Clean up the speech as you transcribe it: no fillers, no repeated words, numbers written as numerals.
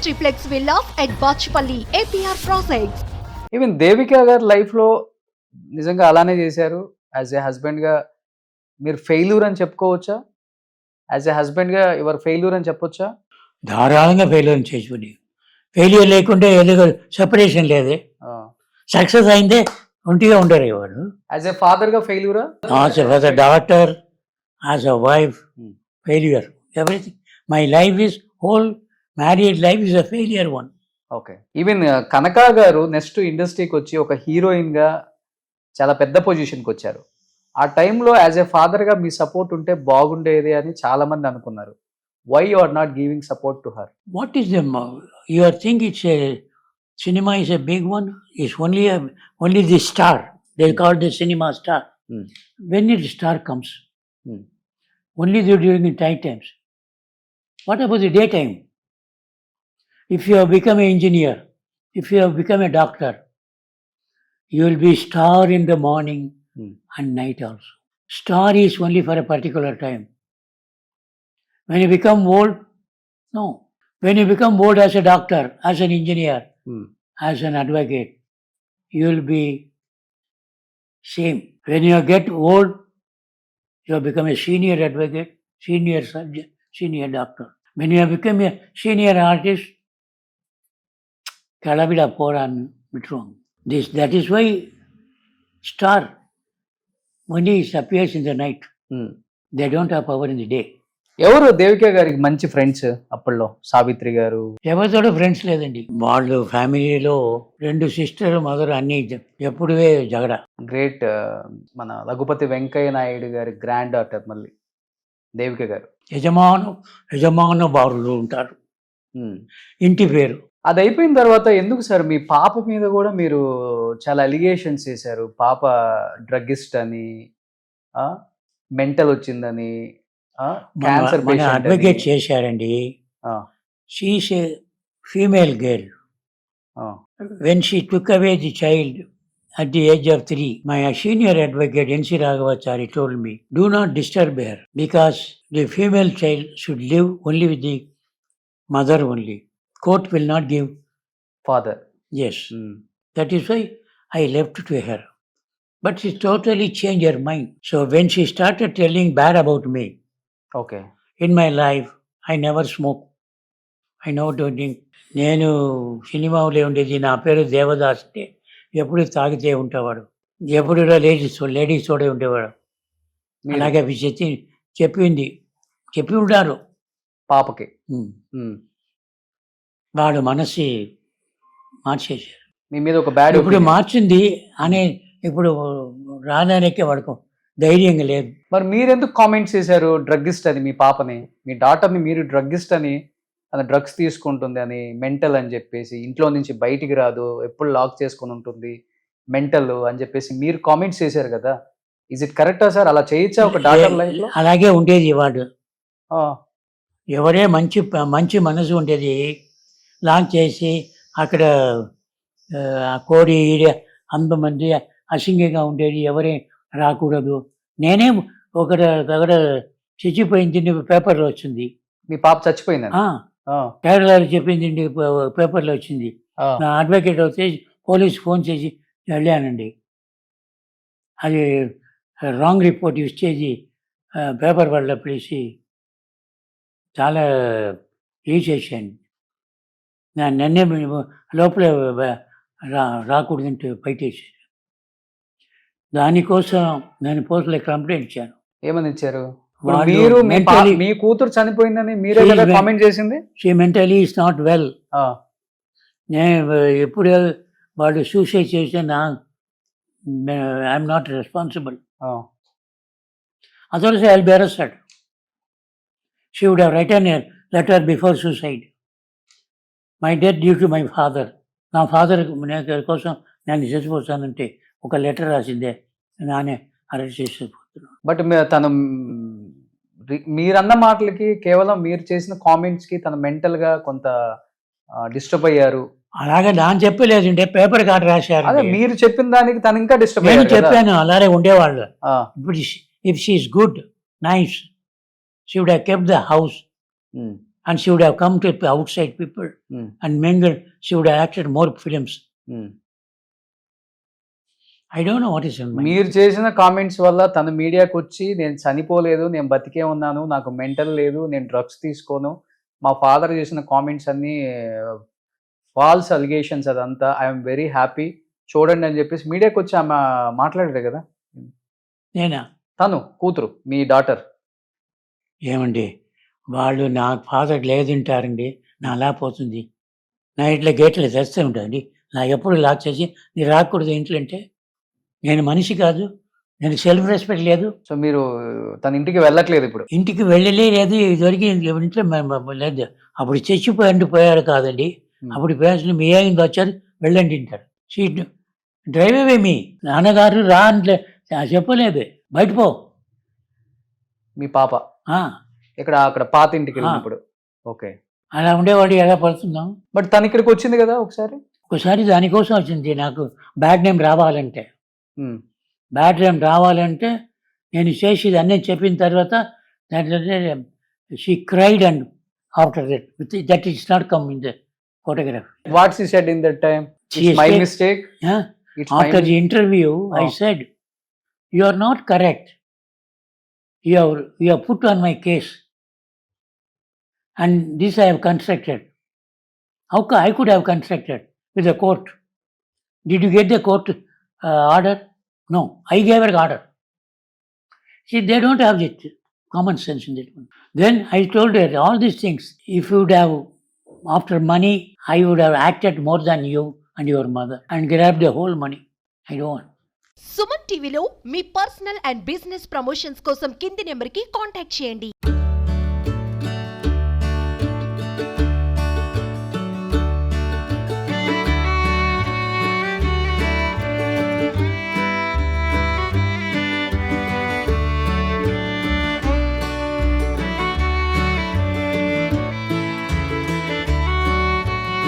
triplex villas at Bachpalli, APR Projects. Even Devika గారి లైఫ్లో నిజంగా అలానే చేశారు. యాజ్ ఏ హస్బెండ్గా మీరు ఫెయిల్యూర్ అని చెప్పుకోవచ్చా? యాజ్ ఏ హస్బెండ్గా యువర్ ఫెయిల్యూర్ అని చెప్పొచ్చా? ధారాళంగా ఫెయిల్యూర్ చేసుకుని ఫెయిల్యూర్ లేకుంటే ఏదో సెపరేషన్ లేదే, సక్సెస్ అయిందే ఒంటిగా ఉండరు వాడు. యాజ్ ఏ ఫాదర్గా ఫెయిల్యూరా? As a daughter, as a wife, failure. Everything my life is whole married life is a failure one. Okay. Even Kanaka గారు నెక్స్ట్ ఇండస్ట్రీకి వచ్చి ఒక హీరోయిన్గా చాలా పెద్ద పొజిషన్కి వచ్చారు. ఆ టైంలో యాజ్ ఏ ఫాదర్గా మీ సపోర్ట్ ఉంటే బాగుండేది అని చాలామంది అనుకున్నారు. Why you are not giving support to her? What is the your thing? It's a cinema is a big one. It's only the star. They call the cinema star. When the star comes, only during the night times. What about the daytime? If you have become an engineer, if you have become a doctor, you will be star in the morning and night also. Star is only for a particular time. When you become old, no. When you become old as a doctor, as an engineer, as an advocate, you will be same. When you get old, you have become a senior advocate, senior surgeon, senior doctor. When you have become a senior artist, Kalavida Poran Mitron. That is why star only appears in the night. They don't have power in the day. ఎవరు దేవిక గారికి మంచి friends అప్పట్లో? సావిత్రి గారు. ఎవరితో friends లేదండి. వాళ్ళు ఫ్యామిలీలో 2 sister mother అన్ని ఎప్పుడు జగడ. గ్రేట్. మన రఘుపతి వెంకయ్య నాయుడు గారి గ్రాండ్ డాటర్ మళ్ళీ దేవిక గారు. యజమాన బారులు ఉంటారు, ఇంటి పేరు. అది అయిపోయిన తర్వాత ఎందుకు సార్ మీ పాప మీద కూడా మీరు చాలా అలిగేషన్స్ చేశారు? పాప డ్రగ్గిస్ట్ అని, మెంటల్ వచ్చిందని, క్యాన్సర్ అడ్వకేట్ చేశారండి. She is a female girl. When she took away the child at the age of 3, my senior advocate N.C. Raghavachari told me, do not disturb her because the female child should live only with the mother only. Court will not give father. Yes. That is why I left to her. But she totally changed her mind. So when she started telling bad about me, okay, in my life, I never smoke. I never do drink. నేను సినిమాలో ఉండేది, నా పేరు దేవదాస్. ఎప్పుడు తాగితే ఉంటేవాడు, ఎప్పుడు ladies తోడే ఉండేవాడు. అలాగే చెప్పి ఉంటారు పాపకి. వాడు మనసు మార్చేశారు. మీ మీద ఒక బ్యాడ్ ఇప్పుడు మార్చింది అనే ఇప్పుడు రాదానికే వాడుకో ధైర్యంగా లేదు. మరి మీరెందుకు కామెంట్స్ చేశారు డ్రగ్గిస్ట్ అని మీ పాపని? మీ డాటర్ని మీరు డ్రగ్గిస్ట్ అని, తన డ్రగ్స్ తీసుకుంటుంది అని, మెంటల్ అని చెప్పేసి, ఇంట్లో నుంచి బయటికి రాదు, ఎప్పుడు లాక్ చేసుకుని ఉంటుంది, మెంటల్ అని చెప్పేసి మీరు కామెంట్స్ చేశారు కదా. ఇజ్ ఇట్ కరెక్టా సార్? అలా చేయొచ్చా ఒక డాటర్ లైఫ్ లో? అలాగే ఉండేది. వాడు ఎవరే మంచి మనసు ఉండేది లాక్ చేసి అక్కడ కోడి అంతమంది అసింగంగా ఉండేది, ఎవరే రాకూడదు. నేనే ఒకటి దగ్గర చచ్చిపోయింది పేపర్లో వచ్చింది. మీ పాప చచ్చిపోయింది? కేరళలో చెప్పింది పేపర్లో వచ్చింది. నా అడ్వకేట్ అయితే పోలీస్ ఫోన్ చేసి వెళ్ళానండి. అది రాంగ్ రిపోర్ట్ ఇచ్చేది పేపర్ వాళ్ళ పిలిచి చాలా చేశాను. నన్నే లోపల రాకూడదంటే బయటేసి, దానికోసం నేను పోలీసులకు కంప్లైంట్ ఇచ్చాను. ఏమని ఇచ్చారు? మీరు మీ కూతురు చనిపోయిందని మీరే కదా కామెంట్ చేసింది. She mentally is not well. నేను ఎప్పుడు వాడు సూసైడ్ చేసినా I'm not responsible. Otherwise I will be arrested. She would have written a letter before suicide. My death due to my father. నా ఫాదర్ కోసం నేను చచ్చిపోతానంటే ఒక లెటర్ రాసిందే, నానే అరెస్ట్ చేసిపోతున్నాను. బట్ తను మీరన్న మాటలకి, కేవలం మీరు చేసిన కామెంట్స్కి తన మెంటల్గా కొంత డిస్టర్బ్ అయ్యారు. అలాగే నాన్న చెప్పలేదంటే పేపర్ కార్డు రాశారు. అదే మీరు చెప్పిన దానికి తను ఇంకా డిస్టర్బ్ నేను చెప్పాను. అలాగే ఉండేవాళ్ళు. ఇప్పుడు if she is good, nice, she would have kept the house And she would have come to outside people and mingled. She would have acted more films. I don't know what is in my మీరు చేసిన comments వల్ల తను మీడియాకి వచ్చి నేను చనిపోలేదు, నేను బతికే ఉన్నాను, నాకు మెంటల్ లేదు, నేను డ్రగ్స్ తీసుకోను, మా ఫాదర్ చేసిన కామెంట్స్ అన్నీ ఫాల్స్ అలిగేషన్స్, అదంతా ఐఎమ్ వెరీ హ్యాపీ చూడండి అని చెప్పేసి మీడియాకి వచ్చి ఆమె మాట్లాడారు కదా. నేనా? తను కూతురు, మీ డాటర్. ఏమండి, వాళ్ళు నా ఫాదర్ లేదంటారండి, నా అలా పోతుంది. నా ఇంట్లో గేట్లు తెస్తే ఉంటుందండి, నా ఎప్పుడు లాక్ చేసి నీ రాకూడదు ఇంట్లో అంటే నేను మనిషి కాదు, నేను సెల్ఫ్ రెస్పెక్ట్ లేదు. సో మీరు తన ఇంటికి వెళ్ళట్లేదు ఇప్పుడు? ఇంటికి వెళ్ళలే లేదు, ఇదివరకు ఇంట్లో లేదు. అప్పుడు చచ్చిపోయాడు కాదండి, అప్పుడు పేరెంట్స్ మీ అయింది వచ్చారు వెళ్ళండి అంటారు. సీట్ డ్రైవ్ అవే మీ నాన్నగారు రా అంటే చెప్పలేదు, బయట పో. మీ పాప ఇక్కడ అక్కడ పాత ఇంటికి వెళ్ళినప్పుడు ఓకే అలా ఉండేవాడు, ఎలా పడుతున్నాం. బట్ తను ఇక్కడికి వచ్చింది కదా ఒకసారి దానికోసం వచ్చింది. నాకు బ్యాడ్ నేమ్ రావాలంటే, నేను చేసేది అన్నీ చెప్పిన తర్వాత she cried and after that it's not come in the photograph. What she said in that time? It's my mistake. After the interview I said you are not correct, you have put on my case and this I have constructed. How I could have constructed with the court? Did you get the court order? No, I gave an order. See, they don't have the common sense in that one. Then I told her all these things. If you would have, after money, I would have acted more than you and your mother and grabbed the whole money. I don't want. Suman టీవీలో మీ personal and business promotions కోసం కింది నెంబర్కి contact చేయండి.